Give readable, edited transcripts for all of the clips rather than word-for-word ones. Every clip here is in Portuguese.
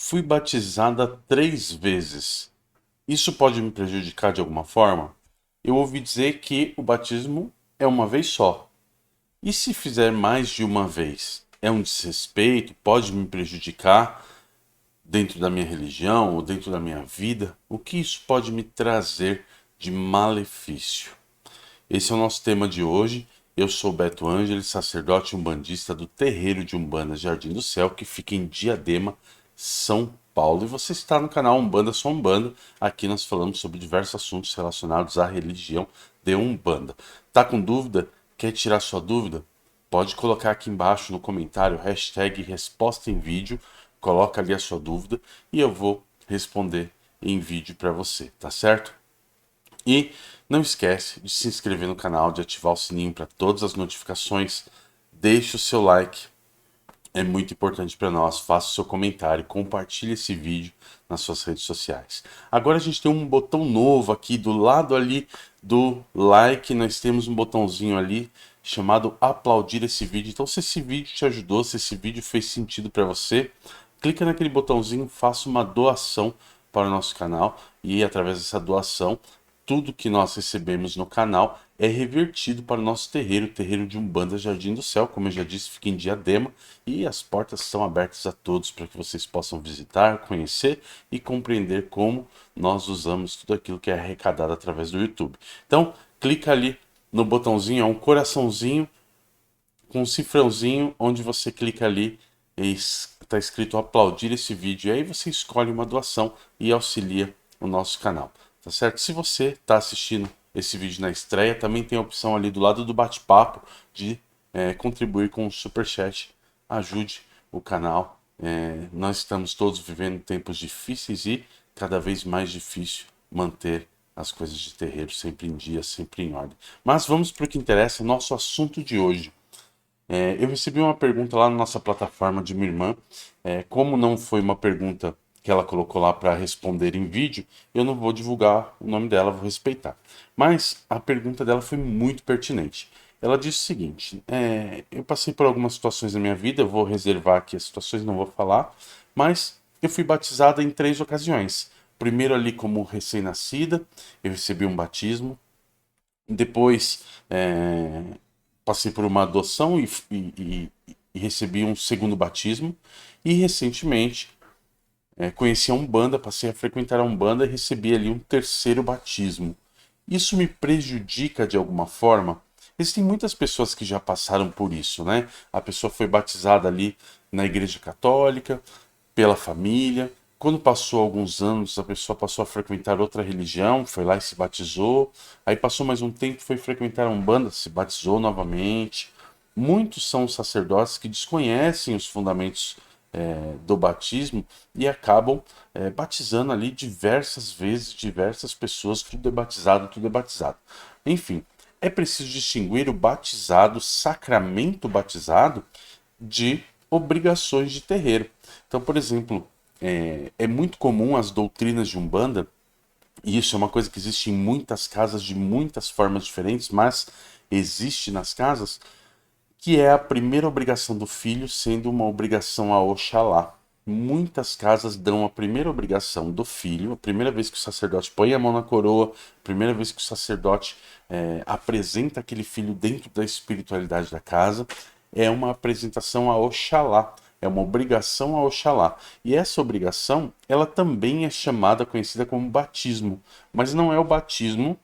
Fui batizada 3 vezes. Isso pode me prejudicar de alguma forma? Eu ouvi dizer que o batismo é uma vez só. E se fizer mais de uma vez? É um desrespeito? Pode me prejudicar dentro da minha religião ou dentro da minha vida? O que isso pode me trazer de malefício? Esse é o nosso tema de hoje. Eu sou Beto Ângeles, sacerdote umbandista do Terreiro de Umbanda Jardim do Céu, que fica em Diadema, São Paulo. E você está no canal Umbanda Sou Umbanda. Aqui nós falamos sobre diversos assuntos relacionados à religião de Umbanda. Tá com dúvida? Quer tirar sua dúvida? Pode colocar aqui embaixo no comentário hashtag resposta em vídeo. Coloca ali a sua dúvida e eu vou responder em vídeo para você, tá certo? E não esquece de se inscrever no canal, de ativar o sininho para todas as notificações. Deixe o seu like, é muito importante para nós. Faça o seu comentário, compartilhe esse vídeo nas suas redes sociais. Agora a gente tem um botão novo aqui do lado ali do like. Nós temos um botãozinho ali chamado aplaudir esse vídeo. Então, se esse vídeo te ajudou, se esse vídeo fez sentido para você, clica naquele botãozinho, faça uma doação para o nosso canal e através dessa doação tudo que nós recebemos no canal é revertido para o nosso terreiro, o terreiro de Umbanda Jardim do Céu, como eu já disse, fica em Diadema e as portas são abertas a todos para que vocês possam visitar, conhecer e compreender como nós usamos tudo aquilo que é arrecadado através do YouTube. Então, clica ali no botãozinho, é um coraçãozinho com um cifrãozinho, onde você clica ali e está escrito aplaudir esse vídeo. E aí você escolhe uma doação e auxilia o nosso canal, tá certo? Se você está assistindo esse vídeo na estreia, também tem a opção ali do lado do bate-papo de contribuir com o Superchat. Ajude o canal. Nós estamos todos vivendo tempos difíceis e cada vez mais difícil manter as coisas de terreiro sempre em dia, sempre em ordem. Mas vamos para o que interessa, nosso assunto de hoje. Eu recebi uma pergunta lá na nossa plataforma de minha irmã. Como não foi uma pergunta que ela colocou lá para responder em vídeo, eu não vou divulgar o nome dela, vou respeitar. Mas a pergunta dela foi muito pertinente. Ela disse o seguinte: eu passei por algumas situações na minha vida, eu vou reservar aqui as situações, não vou falar, mas eu fui batizada em 3 ocasiões. Primeiro ali como recém-nascida, eu recebi um batismo. Depois passei por uma adoção e recebi um segundo batismo. E recentemente conheci a Umbanda, passei a frequentar a Umbanda e recebi ali um terceiro batismo. Isso me prejudica de alguma forma? Existem muitas pessoas que já passaram por isso, né? A pessoa foi batizada ali na Igreja Católica, pela família. Quando passou alguns anos, a pessoa passou a frequentar outra religião, foi lá e se batizou. Aí passou mais um tempo, foi frequentar a Umbanda, se batizou novamente. Muitos são os sacerdotes que desconhecem os fundamentos do batismo e acabam batizando ali diversas vezes, diversas pessoas, tudo é batizado, tudo é batizado. Enfim, é preciso distinguir o batizado, sacramento batizado, de obrigações de terreiro. Então, por exemplo, é muito comum as doutrinas de Umbanda, e isso é uma coisa que existe em muitas casas de muitas formas diferentes, mas existe nas casas, que é a primeira obrigação do filho sendo uma obrigação a Oxalá. Muitas casas dão a primeira obrigação do filho, a primeira vez que o sacerdote põe a mão na coroa, a primeira vez que o sacerdote apresenta aquele filho dentro da espiritualidade da casa, é uma apresentação a Oxalá, é uma obrigação a Oxalá. E essa obrigação, ela também é chamada, conhecida como batismo, mas não é o batismo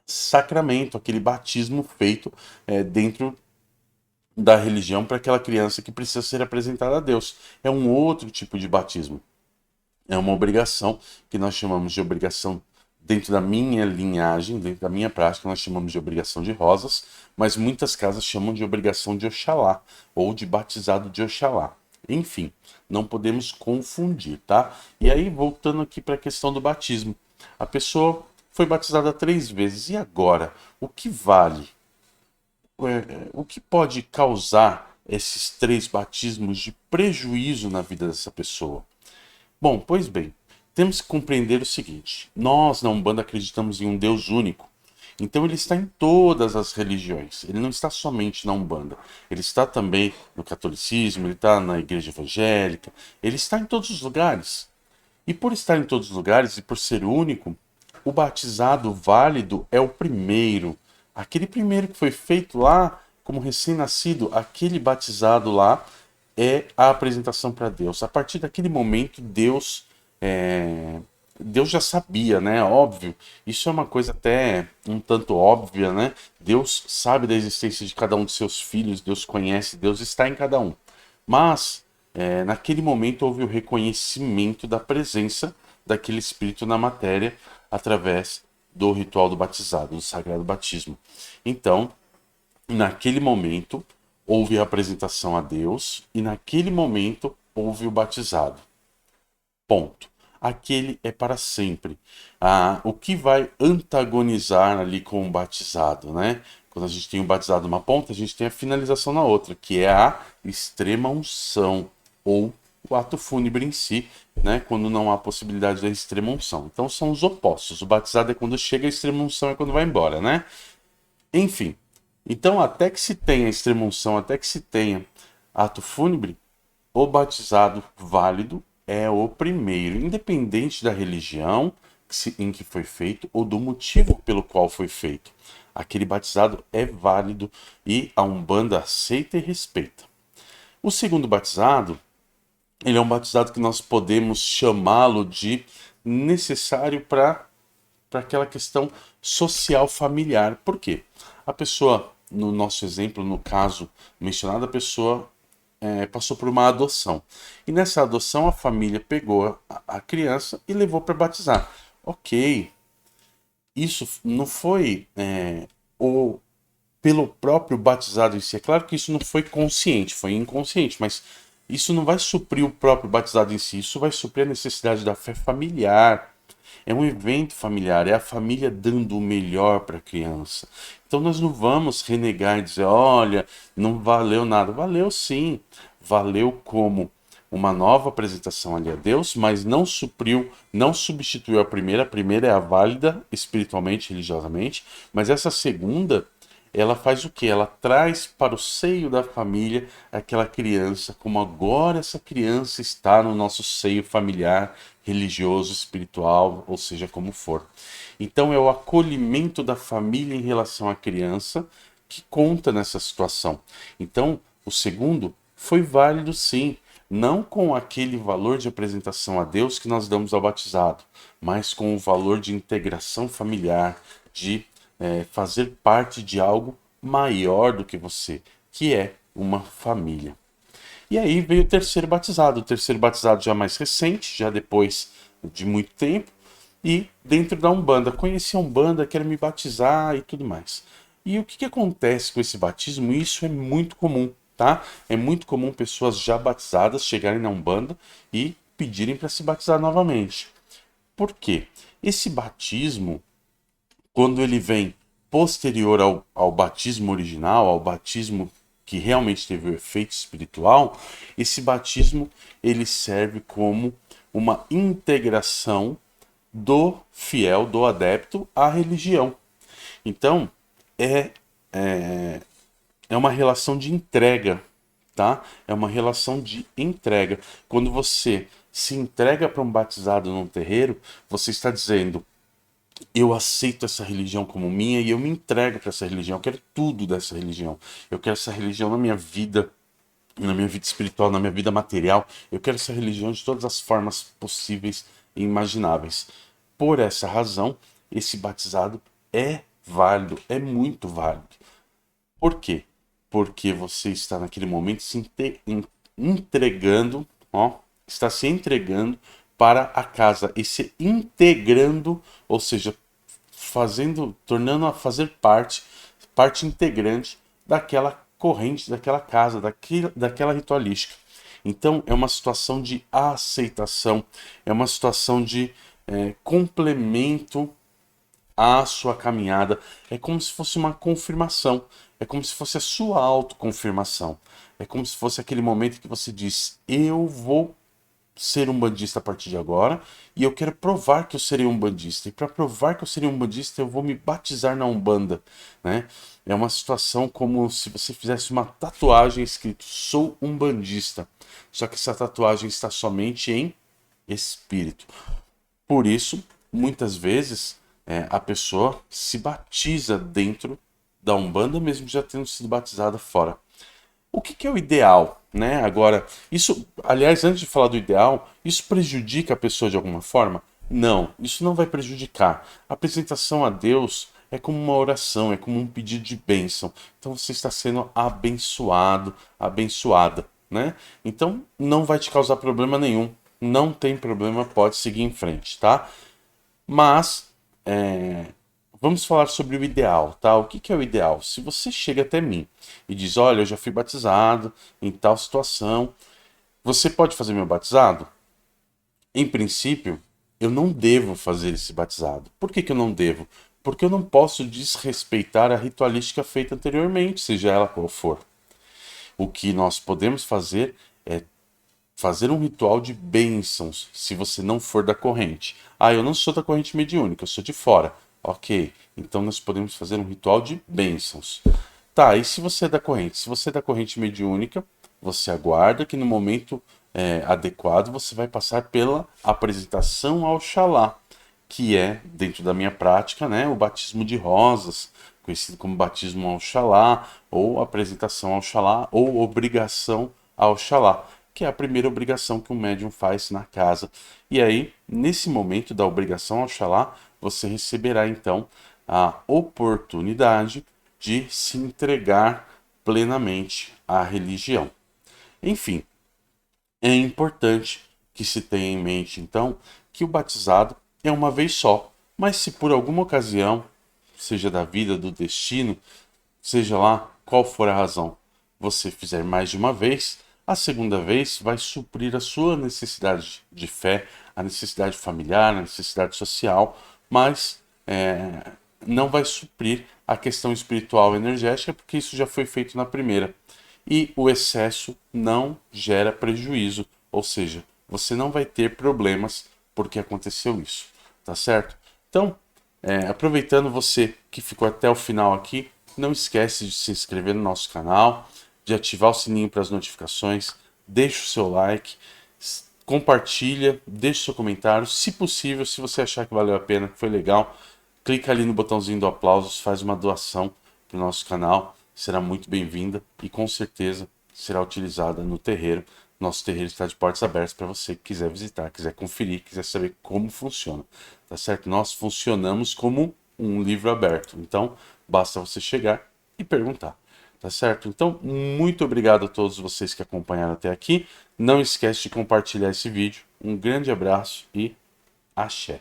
sacramento, aquele batismo feito dentro da religião para aquela criança que precisa ser apresentada a Deus. É um outro tipo de batismo. É uma obrigação que nós chamamos de obrigação dentro da minha linhagem, dentro da minha prática, nós chamamos de obrigação de rosas, mas muitas casas chamam de obrigação de Oxalá ou de batizado de Oxalá. Enfim, não podemos confundir, tá? E aí, voltando aqui para a questão do batismo. A pessoa foi batizada 3 vezes, e agora? O que vale? O que pode causar esses 3 batismos de prejuízo na vida dessa pessoa? Bom, pois bem, temos que compreender o seguinte: nós na Umbanda acreditamos em um Deus único Então ele está em todas as religiões. Ele não está somente na Umbanda. Ele está também no catolicismo, ele está na igreja evangélica, ele está em todos os lugares. E por estar em todos os lugares e por ser único, o batizado válido é o primeiro. Aquele primeiro que foi feito lá como recém-nascido, aquele batizado lá é a apresentação para Deus. A partir daquele momento, Deus já sabia, né? Óbvio. Isso é uma coisa até um tanto óbvia, né? Deus sabe da existência de cada um de seus filhos, Deus conhece, Deus está em cada um. Mas, naquele momento, houve o reconhecimento da presença daquele espírito na matéria através do ritual do batizado, do sagrado batismo. Então, naquele momento, houve a apresentação a Deus e naquele momento houve o batizado. Ponto. Aquele é para sempre. O que vai antagonizar ali com o batizado, né? Quando a gente tem o batizado numa ponta, a gente tem a finalização na outra, que é a extrema unção, ou o ato fúnebre em si, né? Quando não há possibilidade da extrema unção. Então são os opostos. O batizado é quando chega, a extrema unção é quando vai embora, né? Enfim. Então, até que se tenha extrema unção, até que se tenha ato fúnebre, o batizado válido é o primeiro, independente da religião em que foi feito ou do motivo pelo qual foi feito. Aquele batizado é válido e a Umbanda aceita e respeita. O segundo batizado, ele é um batizado que nós podemos chamá-lo de necessário para aquela questão social familiar. Por quê? A pessoa, no nosso exemplo, no caso mencionado, a pessoa passou por uma adoção. E nessa adoção a família pegou a criança e levou para batizar. Ok, isso não foi o pelo próprio batizado em si. É claro que isso não foi consciente, foi inconsciente, mas isso não vai suprir o próprio batizado em si, isso vai suprir a necessidade da fé familiar. É um evento familiar, é a família dando o melhor para a criança. Então nós não vamos renegar e dizer, olha, não valeu nada. Valeu sim, valeu como uma nova apresentação ali a Deus, mas não supriu, não substituiu a primeira é a válida espiritualmente, religiosamente, mas essa segunda, ela faz o quê? Ela traz para o seio da família aquela criança, como agora essa criança está no nosso seio familiar, religioso, espiritual, ou seja, como for. Então é o acolhimento da família em relação à criança que conta nessa situação. Então, o segundo foi válido sim, não com aquele valor de apresentação a Deus que nós damos ao batizado, mas com o valor de integração familiar, de fazer parte de algo maior do que você, que é uma família. E aí veio o terceiro batizado já mais recente, já depois de muito tempo, e dentro da Umbanda. Conheci a Umbanda, quero me batizar e tudo mais. E o que acontece com esse batismo? Isso é muito comum, tá? É muito comum pessoas já batizadas chegarem na Umbanda e pedirem para se batizar novamente. Por quê? Esse batismo, quando ele vem posterior ao batismo original, ao batismo que realmente teve o efeito espiritual, esse batismo ele serve como uma integração do fiel, do adepto à religião. Então, é, é, é uma relação de entrega, tá? É uma relação de entrega. Quando você se entrega para um batizado num terreiro, você está dizendo: eu aceito essa religião como minha e eu me entrego para essa religião. Eu quero tudo dessa religião. Eu quero essa religião na minha vida espiritual, na minha vida material. Eu quero essa religião de todas as formas possíveis e imagináveis. Por essa razão, esse batizado é válido, é muito válido. Por quê? Porque você está naquele momento entregando, ó, está se entregando para a casa e se integrando, ou seja, tornando a fazer parte integrante daquela corrente, daquela casa, daquela ritualística. Então é uma situação de aceitação, é uma situação de complemento à sua caminhada. É como se fosse uma confirmação, é como se fosse a sua autoconfirmação. É como se fosse aquele momento que você diz: eu vou ser umbandista a partir de agora e eu quero provar que eu serei umbandista. E para provar que eu serei umbandista, eu vou me batizar na Umbanda, né? É uma situação como se você fizesse uma tatuagem escrito "Sou umbandista", só que essa tatuagem está somente em espírito. Por isso, muitas vezes, a pessoa se batiza dentro da Umbanda, mesmo já tendo sido batizada fora. O que é o ideal, né? Agora, isso, aliás, antes de falar do ideal, isso prejudica a pessoa de alguma forma? Não, isso não vai prejudicar. A apresentação a Deus é como uma oração, é como um pedido de bênção. Então você está sendo abençoado, abençoada, né? Então não vai te causar problema nenhum. Não tem problema, pode seguir em frente, tá? Mas vamos falar sobre o ideal, tá? O que é o ideal? Se você chega até mim e diz, olha, eu já fui batizado em tal situação, você pode fazer meu batizado? Em princípio, eu não devo fazer esse batizado. Por que eu não devo? Porque eu não posso desrespeitar a ritualística feita anteriormente, seja ela qual for. O que nós podemos fazer é fazer um ritual de bênçãos, se você não for da corrente. Ah, eu não sou da corrente mediúnica, eu sou de fora. Ok, então nós podemos fazer um ritual de bênçãos. Tá, e se você é da corrente? Se você é da corrente mediúnica, você aguarda que no momento adequado você vai passar pela apresentação ao Xalá, que é, dentro da minha prática, né, o batismo de rosas, conhecido como batismo ao Xalá, ou apresentação ao Xalá, ou obrigação ao Xalá, que é a primeira obrigação que um médium faz na casa. E aí, nesse momento da obrigação ao Xalá, você receberá então a oportunidade de se entregar plenamente à religião. Enfim, é importante que se tenha em mente, então, que o batizado é uma vez só, mas se por alguma ocasião, seja da vida, do destino, seja lá qual for a razão, você fizer mais de uma vez, a segunda vez vai suprir a sua necessidade de fé, a necessidade familiar, a necessidade social, mas não vai suprir a questão espiritual e energética, porque isso já foi feito na primeira. E o excesso não gera prejuízo, ou seja, você não vai ter problemas porque aconteceu isso, tá certo? Então, aproveitando você que ficou até o final aqui, não esquece de se inscrever no nosso canal, de ativar o sininho para as notificações, deixa o seu like, compartilha, deixa o seu comentário, se possível, se você achar que valeu a pena, que foi legal, clica ali no botãozinho do aplausos, faz uma doação para o nosso canal, será muito bem-vinda e com certeza será utilizada no terreiro. Nosso terreiro está de portas abertas para você que quiser visitar, quiser conferir, quiser saber como funciona, tá certo? Nós funcionamos como um livro aberto, então basta você chegar e perguntar, tá certo? Então, muito obrigado a todos vocês que acompanharam até aqui. Não esquece de compartilhar esse vídeo. Um grande abraço e axé!